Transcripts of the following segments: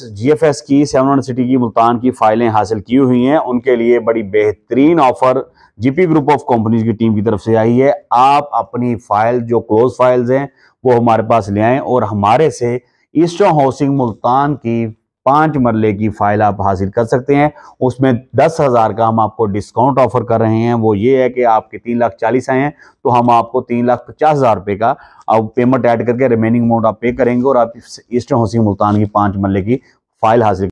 GFS की 7 city की मुल्तान की फाइलें हासिल की हुई हैं, उनके लिए बड़ी बेहतरीन offer GP group of companies की टीम की तरफ से आई है। आप अपनी फाइल जो क्लोज फाइल्स हैं वो हमारे पास ले आएं और हमारे से ईस्टर्न हाउसिंग मुल्तान की 5 मरले की फाइल आप हासिल कर सकते हैं। उसमें 10,000 का हम आपको डिस्काउंट ऑफर कर रहे हैं। वो ये है कि आपके 3,40,000 आए हैं तो हम आपको 3,50,000 रुपये का आप पेमेंट ऐड करके रिमेनिंग अमाउंट आप पे करेंगे और आप ईस्टर्न हाउसिंग मुल्तान की 5 मरले की फाइल हासिल।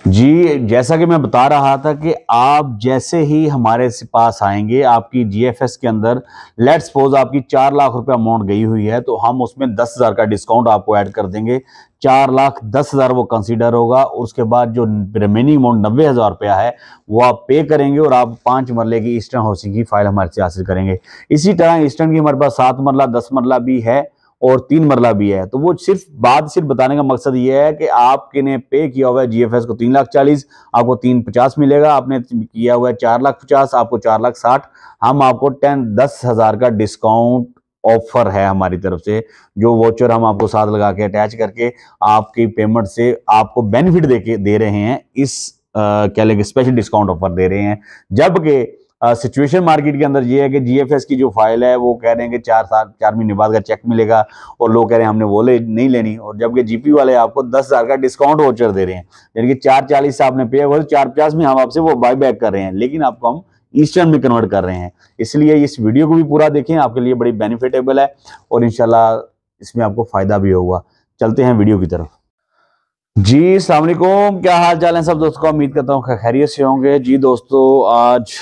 जी, जैसा कि मैं बता रहा था कि आप जैसे ही हमारे पास आएंगे, आपकी जीएफएस के अंदर लेट्स सपोज आपकी 4 लाख रुपए अमाउंट गई हुई है तो हम उसमें 10,000 का डिस्काउंट आपको ऐड कर देंगे। 4,10,000 वो कंसीडर होगा। उसके बाद जो रिमेनिंग अमाउंट 90,000 रुपया है वो आप पे करेंगे और आप 5 मरले की ईस्टर्न हाउसिंग की फाइल हमारे से हासिल करेंगे। इसी तरह ईस्टर्न की हमारे पास 7 मरला 10 मरला भी है और 3 मरला भी है। तो वो सिर्फ बताने का मकसद ये है कि आपने पे किया हुआ है जीएफएस को 3,40,000, आपको 3,50,000 मिलेगा। आपने किया हुआ है 4,50,000, आपको 4,60,000। हम आपको 10,000 का डिस्काउंट ऑफर है हमारी तरफ से, जो वोचर हम आपको साथ लगा के अटैच करके आपकी पेमेंट से आपको बेनिफिट दे रहे हैं। इस क्या लगे स्पेशल डिस्काउंट ऑफर दे रहे हैं। जबकि सिचुएशन मार्केट के अंदर ये है कि जीएफएस की जो फाइल है वो कह रहे हैं कि 4 महीने बाद का चेक मिलेगा और लोग कह रहे हैं हमने वो नहीं लेनी, और जबकि जीपी वाले आपको 10,000 का डिस्काउंट वोचर दे रहे हैं। यानी कि 4,40,000 से आपने पे हुआ, 4,50,000 में हम आपसे वो बाय बैक कर रहे हैं, लेकिन आपको हम ईस्टर्न में कन्वर्ट कर रहे हैं। इसलिए इस वीडियो को भी पूरा देखें, आपके लिए बड़ी बेनिफिटेबल है और इंशाल्लाह इसमें आपको फायदा भी होगा। चलते हैं वीडियो की तरफ। जी अस्सलाम वालेकुम, क्या हाल चाल है सब दोस्तों का। उम्मीद करता हूँ खैरियत से होंगे। जी दोस्तों, आज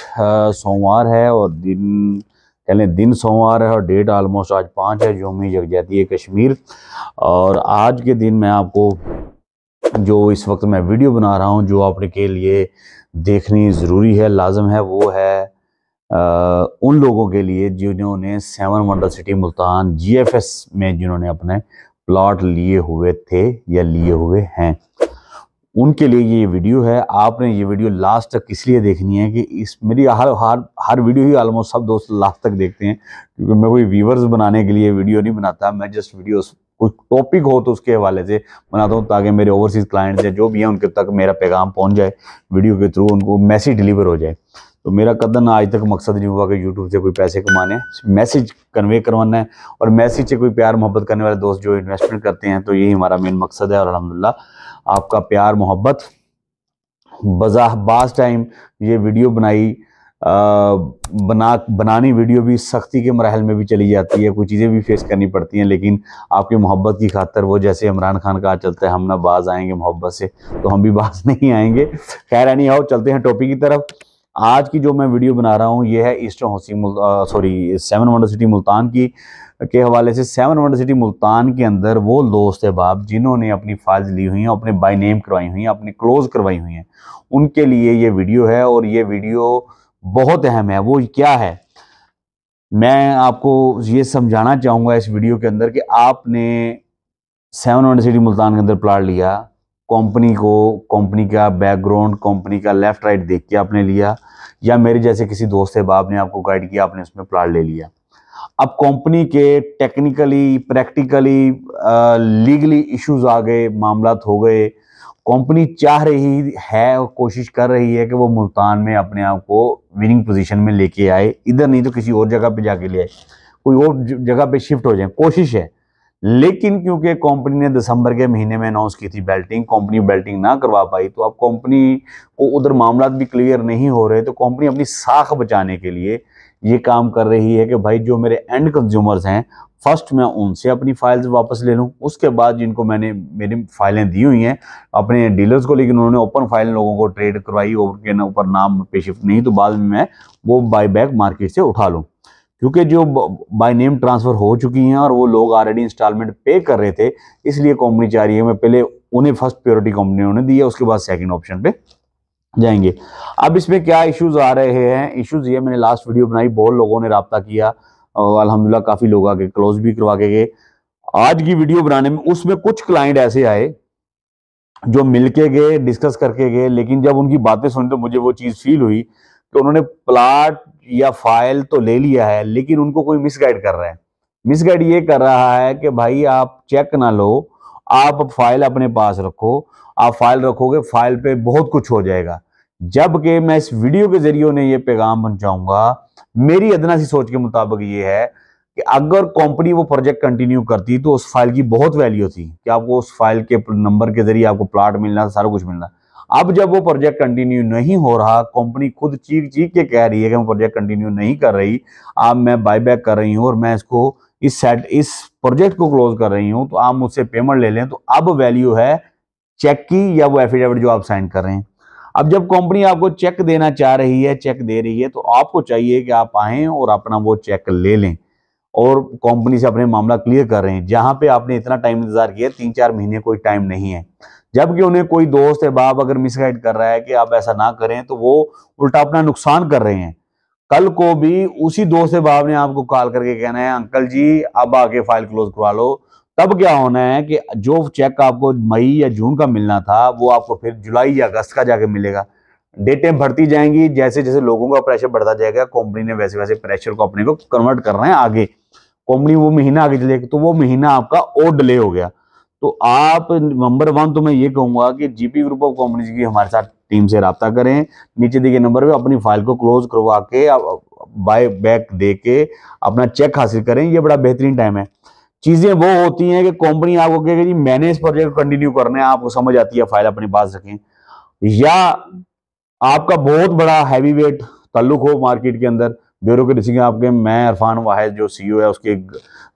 सोमवार है और दिन सोमवार है और डेट ऑलमोस्ट आज 5 है, जो मी यकजहती है कश्मीर। और आज के दिन मैं आपको जो इस वक्त मैं वीडियो बना रहा हूँ, जो आपके लिए देखनी ज़रूरी है, लाजम है, वो है उन लोगों के लिए जिन्होंने 7 वंडर सिटी मुल्तान जीएफएस में जिन्होंने अपने प्लॉट लिए हुए थे या लिए हुए हैं, उनके लिए ये वीडियो है। आपने ये वीडियो लास्ट तक इसलिए देखनी है कि इस मेरी हर वीडियो ही ऑलमोस्ट सब दोस्त लास्ट तक देखते हैं, क्योंकि मैं कोई व्यूवर्स बनाने के लिए वीडियो नहीं बनाता। मैं जस्ट वीडियो कोई टॉपिक हो तो उसके हवाले से बनाता हूँ, ताकि मेरे ओवरसीज क्लाइंट्स हैं जो भी हैं उनके तक मेरा पैगाम पहुँच जाए, वीडियो के थ्रू उनको मैसेज डिलीवर हो जाए। तो मेरा कदम आज तक मकसद नहीं हुआ कि यूट्यूब से कोई पैसे कमाने, मैसेज कन्वे करवाना है। और मैसेज से कोई प्यार मोहब्बत करने वाले दोस्त जो इन्वेस्टमेंट करते हैं, तो यही हमारा मेन मकसद है। और अल्हम्दुलिल्लाह आपका प्यार मोहब्बत बाज़ टाइम ये वीडियो बनानी वीडियो भी सख्ती के मराहल में भी चली जाती है, कुछ चीज़ें भी फेस करनी पड़ती हैं, लेकिन आपकी मोहब्बत की खातर, वो जैसे इमरान खान का चलता है, हम ना बाज आएंगे मोहब्बत से, तो हम भी बाज नहीं आएंगे। खैर नहीं आओ, चलते हैं टॉपिक की तरफ। आज की जो मैं वीडियो बना रहा हूँ ये है eastern housing 7 wonder city Multan की के हवाले से। 7 वंडर सिटी मुल्तान के अंदर वो दोस्त अहबाब जिन्होंने अपनी फाइल्स ली हुई हैं, अपने बाय नेम करवाई हुई हैं, अपनी क्लोज करवाई हुई हैं, उनके लिए ये वीडियो है। और ये वीडियो बहुत अहम है। वो क्या है, मैं आपको ये समझाना चाहूँगा इस वीडियो के अंदर कि आपने 7 वंडर सिटी मुल्तान के अंदर प्लॉट लिया, कंपनी का बैकग्राउंड, कंपनी का लेफ्ट राइट देख के आपने लिया, या मेरे जैसे किसी दोस्त बाप ने आपको गाइड किया, आपने उसमें प्लॉट ले लिया। अब कंपनी के टेक्निकली, प्रैक्टिकली, लीगली इश्यूज आ गए, मामलात हो गए। कंपनी चाह रही है और कोशिश कर रही है कि वो मुल्तान में अपने आप को विनिंग पोजीशन में लेके आए, इधर नहीं तो किसी और जगह पे जाके ले आए, कोई और जगह पे शिफ्ट हो जाए, कोशिश है। लेकिन क्योंकि कंपनी ने दिसंबर के महीने में अनाउंस की थी बेल्टिंग, कंपनी बेल्टिंग ना करवा पाई, तो अब कंपनी को उधर मामला भी क्लियर नहीं हो रहे, तो कंपनी अपनी साख बचाने के लिए ये काम कर रही है कि भाई जो मेरे एंड कंज्यूमर्स हैं, फर्स्ट मैं उनसे अपनी फाइल्स वापस ले लूं, उसके बाद जिनको मैंने मेरी फाइलें दी हुई हैं अपने डीलर्स को, लेकिन उन्होंने ओपन फाइल लोगों को ट्रेड करवाई और उनके ऊपर नाम पे शिफ्ट नहीं, तो बाद में मैं वो बाय बैक मार्केट से उठा लूँ। क्योंकि जो बाय नेम ट्रांसफ़र हो चुकी हैं और वो लोग ऑलरेडी इंस्टॉलमेंट पे कर रहे थे, इसलिए कंपनी चाह रही है मैं पहले उन्हें फर्स्ट प्रायोरिटी कंपनी उन्हें दी है, उसके बाद सेकंड ऑप्शन पे जाएंगे। अब इसमें क्या इश्यूज आ रहे हैं, इश्यूज ये, मैंने लास्ट वीडियो बनाई, बहुत लोगों ने रब्ता किया और अल्हम्दुलिल्लाह काफ़ी लोग आके क्लोज भी करवा के गए। आज की वीडियो बनाने में उसमें कुछ क्लाइंट ऐसे आए जो मिलके गए, डिस्कस करके गए, लेकिन जब उनकी बातें सुनी तो मुझे वो चीज़ फील हुई कि उन्होंने प्लाट या फाइल तो ले लिया है, लेकिन उनको कोई मिसगाइड कर रहा है। मिसगाइड ये कर रहा है कि भाई आप चेक ना लो, आप फाइल अपने पास रखो, आप फाइल रखोगे, फाइल पे बहुत कुछ हो जाएगा। जबकि मैं इस वीडियो के जरिए उन्हें ये पैगाम पहुंचाऊंगा, मेरी अदना सी सोच के मुताबिक ये है कि अगर कंपनी वो प्रोजेक्ट कंटिन्यू करती तो उस फाइल की बहुत वैल्यू थी कि आपको उस फाइल के नंबर के जरिए आपको प्लाट मिलना, सारा कुछ मिलना। अब जब वो प्रोजेक्ट कंटिन्यू नहीं हो रहा, कंपनी खुद चीख चीख के कह रही है कि मैं प्रोजेक्ट कंटिन्यू नहीं कर रही, अब मैं बायबैक कर रही हूं और मैं इसको इस प्रोजेक्ट को क्लोज कर रही हूं, तो आप मुझसे पेमेंट ले लें। तो अब वैल्यू है चेक की या वो एफिडेविट जो आप साइन कर रहे हैं। अब जब कंपनी आपको चेक देना चाह रही है, चेक दे रही है, तो आपको चाहिए कि आप आए और अपना वो चेक ले लें और कंपनी से अपने मामला क्लियर कर रहे हैं। जहां पे आपने इतना टाइम इंतजार किया, 3-4 महीने कोई टाइम नहीं है। जबकि उन्हें कोई दोस्त है, बाप अगर मिसगाइड कर रहा है कि आप ऐसा ना करें, तो वो उल्टा अपना नुकसान कर रहे हैं। कल को भी उसी दोस्त से बाप ने आपको कॉल करके कहना है अंकल जी अब आके फाइल क्लोज करवा लो, तब क्या होना है कि जो चेक आपको मई या जून का मिलना था वो आपको फिर जुलाई या अगस्त का जाके मिलेगा। डेटें बढ़ती जाएंगी, जैसे जैसे लोगों का प्रेशर बढ़ता जाएगा, कंपनी ने वैसे वैसे प्रेशर को अपने को कन्वर्ट करना है आगे। कंपनी वो महीना आगे चलेगी तो वो महीना आपका और डिले हो गया। तो आप नंबर 1 तो मैं ये कहूंगा कि जीपी ग्रुप ऑफ कंपनीज की हमारे साथ टीम से रब्ता करें, नीचे दिए नंबर पे अपनी फाइल को क्लोज करवा के बाय बैक दे के अपना चेक हासिल करें। ये बड़ा बेहतरीन टाइम है। चीजें वो होती हैं कि कंपनी आपको कहेगी जी मैंने इस प्रोजेक्ट को कंटिन्यू करना है, आपको समझ आती है, फाइल अपने पास रखें। या आपका बहुत बड़ा हैवी वेट ताल्लुक हो मार्केट के अंदर, ब्यूरोक्रेसी के आपके, मैं इरफान वाहिद जो सीईओ है उसके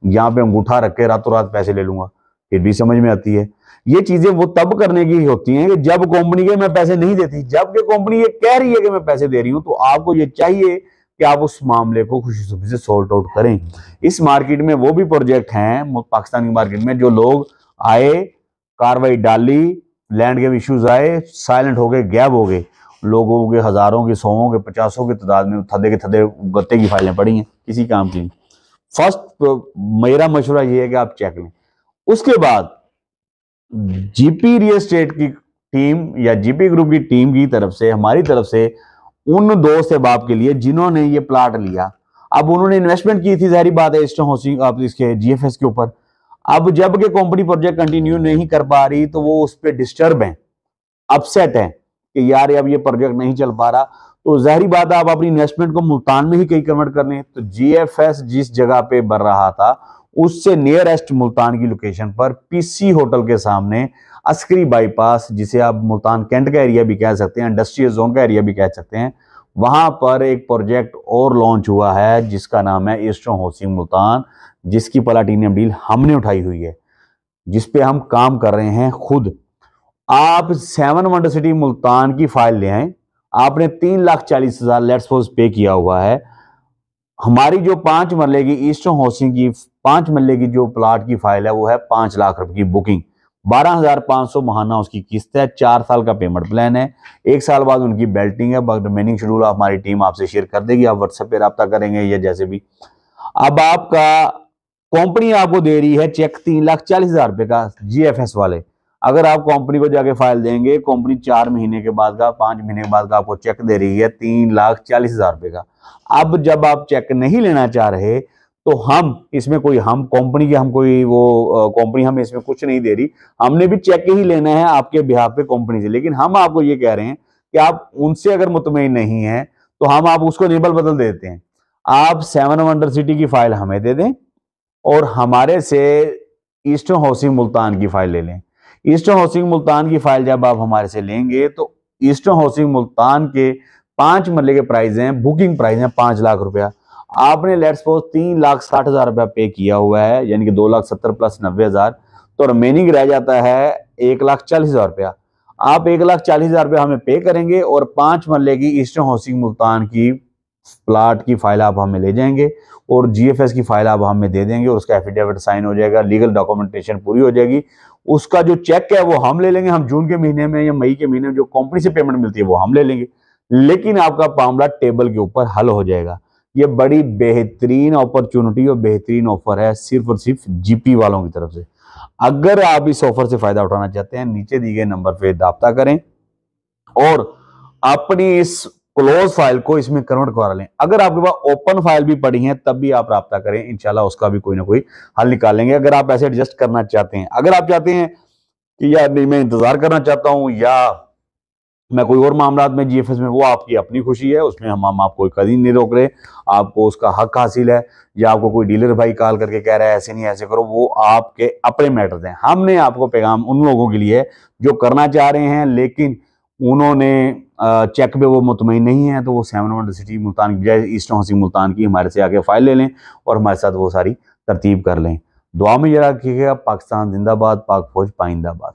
यहाँ पे अंगूठा रख के रातों रात पैसे ले लूंगा, फिर भी समझ में आती है। ये चीजें वो तब करने की होती हैं कि जब कंपनी के मैं पैसे नहीं देती, जबकि कंपनी ये कह रही है कि मैं पैसे दे रही हूं, तो आपको ये चाहिए कि आप उस मामले को खुशी से सॉल्ट आउट करें। इस मार्केट में वो भी प्रोजेक्ट हैं पाकिस्तान की मार्केट में, जो लोग आए, कार्रवाई डाली, लैंड के इश्यूज आए, साइलेंट हो गए, गैप हो गए, लोगों के हजारों के, सौों के, 50 की तादाद में थदे के थदे गत्ते की फाइलें पड़ी हैं, किसी काम की। फर्स्ट मेरा मशवरा ये है कि आप चेक लें। उसके बाद जीपी रियल एस्टेट की टीम या जीपी ग्रुप की टीम की तरफ से, हमारी तरफ से, उन दोस्त बाप के लिए जिन्होंने ये प्लाट लिया, अब उन्होंने इन्वेस्टमेंट की थी, जाहिर बात है ईस्टर्न हाउसिंग आप इसके जीएफएस के ऊपर। अब जब के कंपनी प्रोजेक्ट कंटिन्यू नहीं कर पा रही तो वो उस पर डिस्टर्ब है, अपसेट है कि यार अब ये प्रोजेक्ट नहीं चल पा रहा, तो जाहिर बात है आप अपनी इन्वेस्टमेंट को मुल्तान में ही कहीं कन्वर्ट कर लें। तो जीएफएस जिस जगह पे बन रहा था उससे नियरेस्ट मुल्तान की लोकेशन पर पीसी होटल के सामने अस्करी बाईपास, जिसे आप मुल्तान कैंट का एरिया भी कह सकते हैं, इंडस्ट्रियल जोन का एरिया भी कह सकते हैं, वहां पर एक प्रोजेक्ट और लॉन्च हुआ है जिसका नाम है ईस्टर्न हाउसिंग मुल्तान, जिसकी प्लाटीनियम डील हमने उठाई हुई है, जिसपे हम काम कर रहे हैं खुद। आप 7 वंडर सिटी मुल्तान की फाइल ले आए, आपने 3,40,000 लेट्स सपोज पे किया हुआ है। हमारी जो 5 मरले की ईस्टर्न हाउसिंग की 5 मरले की जो प्लाट की फाइल है वो है 5 लाख रुपए की बुकिंग, 12,500 महाना उसकी किस्त है, 4 साल का पेमेंट प्लान है, 1 साल बाद उनकी बेल्टिंग है। रिमेनिंग शेड्यूल हमारी टीम आपसे शेयर कर देगी, आप व्हाट्सएप पे रब्ता करेंगे या जैसे भी। अब आपका कंपनी आपको दे रही है चेक 3,40,000 रुपए का जीएफएस वाले। अगर आप कंपनी को जाके फाइल देंगे, कंपनी 4 महीने के बाद का, 5 महीने के बाद का आपको चेक दे रही है 3,40,000 रुपए का। अब जब आप चेक नहीं लेना चाह रहे तो हम इसमें कोई, हम कंपनी के, हम कोई वो कंपनी हमें इसमें कुछ नहीं दे रही, हमने भी चेक ही लेना है आपके बिहाफ पे कंपनी से। लेकिन हम आपको ये कह रहे हैं कि आप उनसे अगर मुतमईन नहीं है तो हम आप उसको लेबल बदल देते हैं। आप 7 वंडर सिटी की फाइल हमें दे दें और हमारे से ईस्टर्न हाउसिंग मुल्तान की फाइल ले लें। ईस्टर्न हाउसिंग मुल्तान की फाइल जब आप हमारे से लेंगे तो ईस्टर्न हाउसिंग मुल्तान के 5 मरले के प्राइस हैं, बुकिंग प्राइस हैं 5 लाख रुपया। आपने लेट्स सपोज 3,60,000 रुपया पे किया हुआ है, यानी कि 2,70,000 प्लस 90,000, तो रिमेनिंग रह जाता है 1,40,000 रुपया। आप 1,40,000 रुपया हमें पे करेंगे और 5 मरले की ईस्टर्न हाउसिंग मुल्तान की प्लाट की फाइल आप हमें ले जाएंगे और जीएफएस की फाइल आप हमें दे देंगे और उसका एफिडेविट साइन हो जाएगा, लीगल डॉक्यूमेंटेशन पूरी हो जाएगी। उसका जो चेक है वो हम ले लेंगे, हम जून के महीने में या मई के महीने में जो कंपनी से पेमेंट मिलती है वो हम ले लेंगे, लेकिन आपका मामला टेबल के ऊपर हल हो जाएगा। ये बड़ी बेहतरीन अपॉर्चुनिटी और बेहतरीन ऑफर है सिर्फ और सिर्फ जीपी वालों की तरफ से। अगर आप इस ऑफर से फायदा उठाना चाहते हैं, नीचे दिए गए नंबर पे राब्ता करें और अपनी इस क्लोज फाइल को इसमें कन्वर्ट करा लें। अगर आपके पास ओपन फाइल भी पड़ी है तब भी आप राब्ता करें, इंशाल्लाह उसका भी कोई ना कोई हल निकालेंगे। अगर आप ऐसे एडजस्ट करना चाहते हैं, अगर आप चाहते हैं कि यार नहीं मैं इंतजार करना चाहता हूं या मैं कोई और मामला में जीएफएस में, वो आपकी अपनी खुशी है, उसमें हम आपको कभी नहीं रोक रहे, आपको उसका हक हासिल है। या आपको कोई डीलर भाई कॉल करके कह रहा है ऐसे नहीं ऐसे करो, वो आपके अपने मैटर्स हैं। हमने आपको पैगाम उन लोगों के लिए जो करना चाह रहे हैं लेकिन उन्होंने चेक पे वो मुतमईन नहीं है, तो वो 7 वंडर सिटी मुल्तान की बजाय ईस्टर्न हाउसिंग मुल्तान की हमारे से आके फाइल ले लें और हमारे साथ वो सारी तरतीब कर लें। दुआ में जरा रखिएगा। पाकिस्तान जिंदाबाद, पाक फौज पाइंदाबाद।